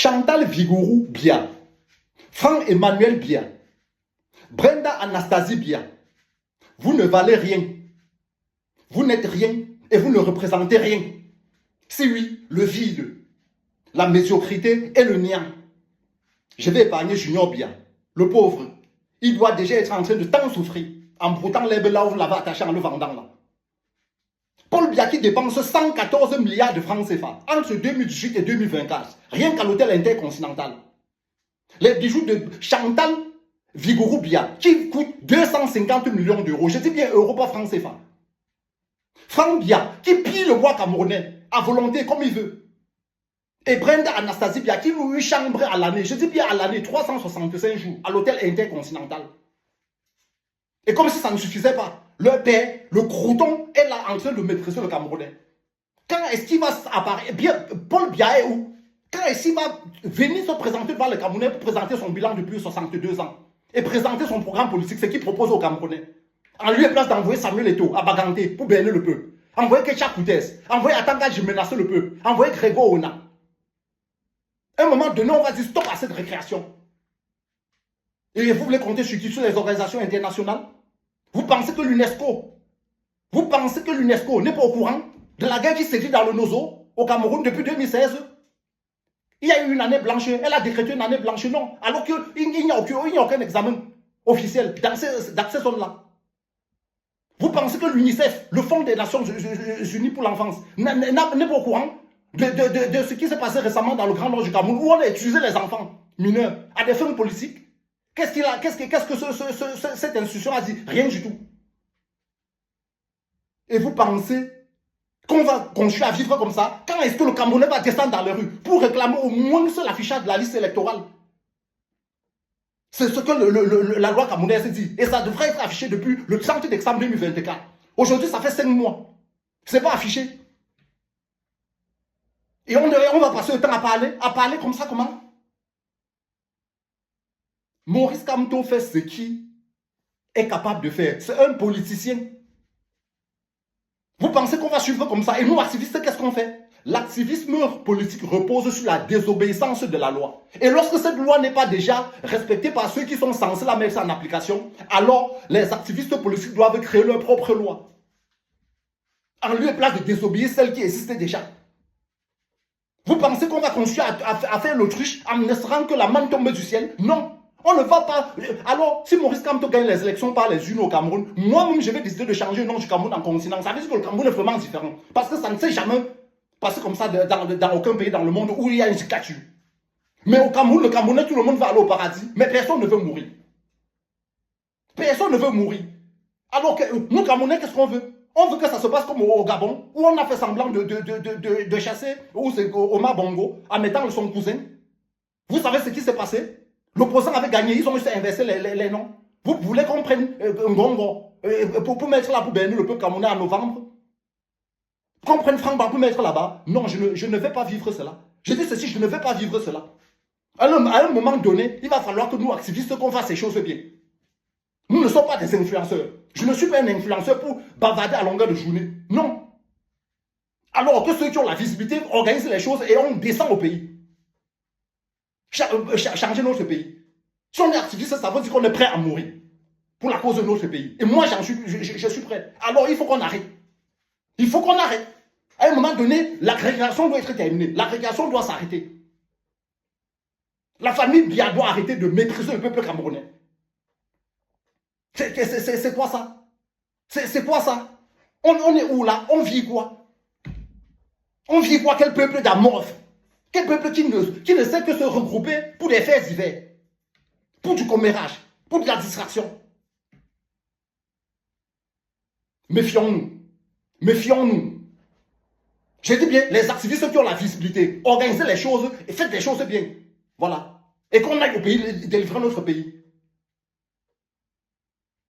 Chantal Vigourou Bia, Franck Emmanuel Bia, Brenda Anastasie Bia, vous ne valez rien. Vous n'êtes rien et vous ne représentez rien. C'est oui, le vide, la médiocrité et le néant. Je vais épargner Junior Bia, le pauvre. Il doit déjà être en train de tant souffrir en broutant l'herbe là où vous l'avez attaché en le vendant là. Paul Biya qui dépense 114 milliards de francs CFA entre 2018 et 2024, rien qu'à l'hôtel intercontinental. Les bijoux de Chantal Vigourou Bia qui coûtent 250 millions d'euros. Je dis bien euros, pas francs CFA. Franck Bia qui pille le bois camerounais à volonté comme il veut. Et Brenda Anastasie Bia qui loue une chambre à l'année, je dis bien à l'année, 365 jours à l'hôtel intercontinental. Et comme si ça ne suffisait pas, leur père, le crouton, est là en train de maîtriser le Camerounais. Quand est-ce qu'il va apparaître? Bien, Paul Biya est où? Quand est-ce qu'il va venir se présenter devant le Camerounais pour présenter son bilan depuis 62 ans et présenter son programme politique, ce qu'il propose aux Camerounais? En lieu et place d'envoyer Samuel Eto'o à Baganté pour berner le peuple, envoyer Kecha Koutès, envoyer Atanga menacer le peuple, envoyer Grégo Ona. À un moment donné, on va dire stop à cette récréation. Et vous voulez compter sur qui? Sur les organisations internationales? Vous pensez que l'UNESCO n'est pas au courant de la guerre qui sévit dans le Nozo au Cameroun depuis 2016? Il y a eu une année blanche, elle a décrété une année blanche, non. Alors qu'il n'y a aucun examen officiel dans ces zones-là. Vous pensez que l'UNICEF, le Fonds des Nations Unies pour l'enfance, n'est pas au courant de ce qui s'est passé récemment dans le Grand Nord du Cameroun, où on a utilisé les enfants mineurs à des fins politiques? Qu'est-ce que cette institution a dit? Rien du tout. Et vous pensez qu'on va continuer à vivre comme ça? Quand est-ce que le Camerounais va descendre dans les rues pour réclamer au moins l'affichage de la liste électorale? C'est ce que la loi camerounaise dit. Et ça devrait être affiché depuis le 30 décembre 2024. Aujourd'hui, ça fait 5 mois. Ce n'est pas affiché. Et on va passer le temps à parler comme ça, comment? Maurice Kamto fait ce qu'il est capable de faire. C'est un politicien. Vous pensez qu'on va suivre comme ça? Et nous, activistes, qu'est-ce qu'on fait? L'activisme politique repose sur la désobéissance de la loi. Et lorsque cette loi n'est pas déjà respectée par ceux qui sont censés la mettre en application, alors les activistes politiques doivent créer leur propre loi. En lieu et place de désobéir celle qui existait déjà. Vous pensez qu'on va continuer à faire l'autruche en espérant que la manne tombe du ciel? Non. On ne va pas. Alors, si Maurice Kamto gagne les élections par les urnes au Cameroun, moi-même, je vais décider de changer le nom du Cameroun en continent. Ça veut dire que le Cameroun est vraiment différent. Parce que ça ne s'est jamais passé comme ça dans aucun pays dans le monde où il y a une dictature. Mais au Cameroun, le Camerounais, tout le monde va aller au paradis. Mais personne ne veut mourir. Personne ne veut mourir. Alors que nous, Camerounais, qu'est-ce qu'on veut? On veut que ça se passe comme au Gabon, où on a fait semblant de chasser Omar Bongo en mettant son cousin. Vous savez ce qui s'est passé? L'opposant avait gagné, ils ont juste inversé les noms. Vous voulez qu'on prenne Ngongo pour mettre là pour bénir le peuple camerounais en novembre? Qu'on prenne Franck Ba pour mettre là-bas? Non, je ne vais pas vivre cela. Je dis ceci, je ne vais pas vivre cela. À un moment donné, il va falloir que nous, activistes, qu'on fasse ces choses bien. Nous ne sommes pas des influenceurs. Je ne suis pas un influenceur pour bavarder à longueur de journée. Non. Alors que ceux qui ont la visibilité organisent les choses et on descend au pays. Changer notre pays. Si on est activiste, ça veut dire qu'on est prêt à mourir pour la cause de notre pays. Et moi, je suis prêt. Alors, il faut qu'on arrête. Il faut qu'on arrête. À un moment donné, l'agrégation doit être terminée. L'agrégation doit s'arrêter. La famille Biya doit arrêter de maîtriser le peuple camerounais. C'est quoi ça? C'est quoi ça? On est où là? On vit quoi? On vit quoi? Quel peuple d'amorphes? Quel peuple qui ne sait que se regrouper pour des faits divers, pour du commérage, pour de la distraction. Méfions-nous. Méfions-nous. Je dis bien, les activistes qui ont la visibilité, organisez les choses et faites des choses bien. Voilà. Et qu'on aille au pays, délivrer notre pays.